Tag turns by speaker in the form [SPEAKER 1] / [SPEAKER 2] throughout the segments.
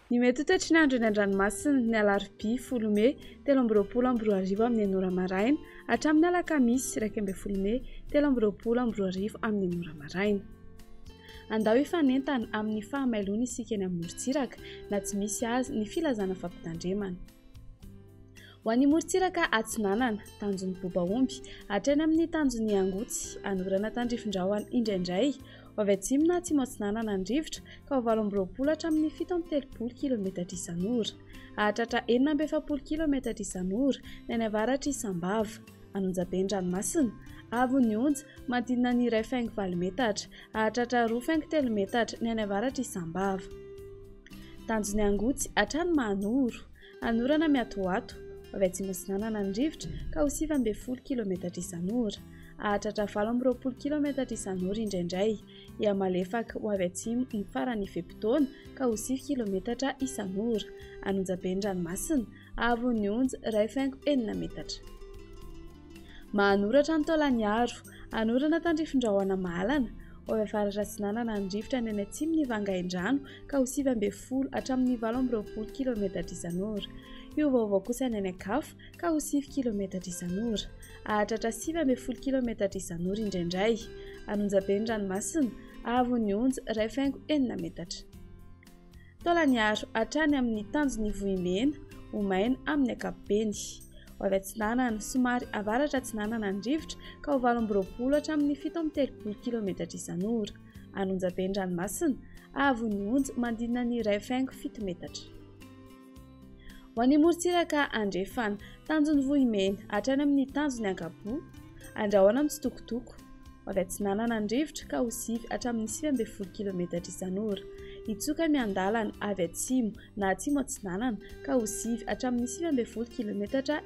[SPEAKER 1] Ny mety toetry ny andro eny an-dranomasina ny alarobia 10 May 2024 amin'ny 9 maraina hatramin'ny alakamisy 12 May 2024 amin'ny 9 maraina. Andao ifanentana amin'ny fahamailona isika eny amorontsiraka na tsy misy azy ny filazana fampitandremana. Ho an'ny morontsiraka Atsinanana, tanjon'ny Bobaomby, hatreny amin'ny tanjon'ny Angotsy, anorana tandrifin-drahona indraindray, ho avy atsimo na atsimo Atsinanana andrivotra ka ho 8 hatramin'ny 7 km isan'ora, ahatratra 4 km isan'ora ny any avaratra Isambava, Anonjabe-Dranomasina, Avon'ny Onja manodidina ny 2.4 metatra, ahatratra 2.3 metatra ny any avaratra Isambava. Tanjon'ny Angotsy hatrany Mahanoro, anorana Miatoato, avy atsimo Atsinanana andrivotra ka ho 9 km isan'ora, ahatratra 20 km isan'ora indraindray, Ihamalefaka ho avy atsimo ny farany Ifepitona ka ho 10 km isan'ora, Anonjabe-Dranomasina, Avon'ny Onja 2.4 metatra. Mahanoratra ny Taolagnaro, anorana tandrifin-drahona Mahalana, ho avy avaratra Atsinanana andrivotra ny any atsimon'ny Vangaindrano ka ho 10 hatramin'ny 18 km isan'ora. Io vaovao kosa ny any Ankafa ka ho 10 km isan'ora, ahatratra 19 km isan'ora indraindray, Anonjabe-Dranomasina, Avon'ny Onja 2.4 metatra. Taolagnaro hatrany amin'ny tanjon'ny Vohimena, Homaina amin'ny ankapobeny, ho avy Atsinanana somary avaratra Atsinanana andrivotra ka ho 18 hatramin'ny 17 km isan'ora, Anonjabe-Dranomasina, Avon'ny Onja manodidina ny 2.7 metatra. Ho an'ny morontsiraka Andrefana, tanjon'ny Vohimena hatrany amin'ny tanjon'ny Ankapo, andrahoana mitsitokotoko, ho avy Atsinanana andrivotra ka ho 10 hatramin'ny 19 km isan'ora, Itsoka miandalana avy atsimo na atsimo Atsinanana ka ho 10 hatramin'ny 19 km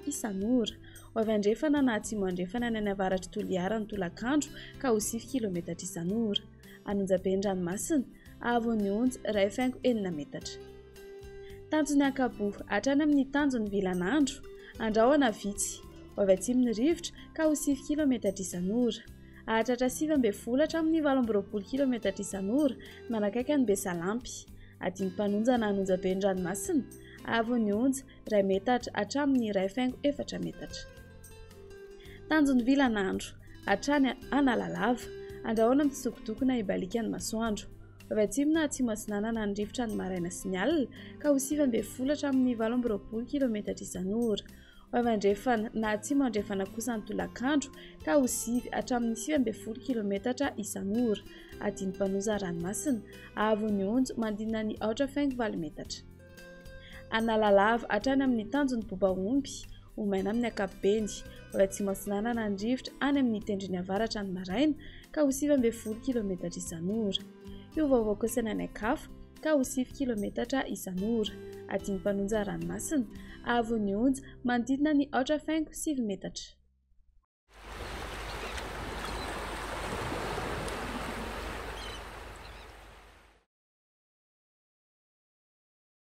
[SPEAKER 1] isan'ora, ho avy Andrefana na atsimo Andrefana ny any avaratra Toliara ny Tolakandro ka ho 10 km isan'ora, Anonjabe-Dranomasina, Avon'ny Onja 2.4 metatra. Tanjon'ny Ankapo hatrany amin'ny tanjon'ny Vilanandro, andrahoana vitsy, ho avy atsimo ny rivotra ka ho 10 km isan'ora, ahatratra 19 hatramin'ny 18 km isan'ora manakaiky ny Besalampy, Adimpanonja na Anonjabe-Dranomasina, Avon'ny Onja 2 metatra hatramin'ny 2.4 metatra. Tanjon'ny Vilanandro hatrany Analalava, andrahoana mitsitokotoko na Ibalika ny masoandro, ho avy atsimo na atsimo Atsinanana andrivotra ny Maraina sy ny Alina ka ho 19 hatramin'ny 18 km isan'ora, ho avy Andrefana na atsimo Andrefana kosa ny Tolakandro ka ho 10 hatramin'ny 19 km isan'ora, Adimpanonja Ranomasina, Avon'ny Onja manodidina ny 4.4 metatra. Analalava hatrany amin'ny tanjon'ny Bobaomby, Homaina amin'ny ankapobeny, ho avy atsimo Atsinanana andrivotra any amin'ny tendrony avaratra ny Maraina ka ho 19 km isan'ora. Io vaovao kosa ny any Ankafa ka ho 10 km isan'ora, Adimpanonja Ranomasina, Avon'ny Onja manodidina ny 4.7 metatra.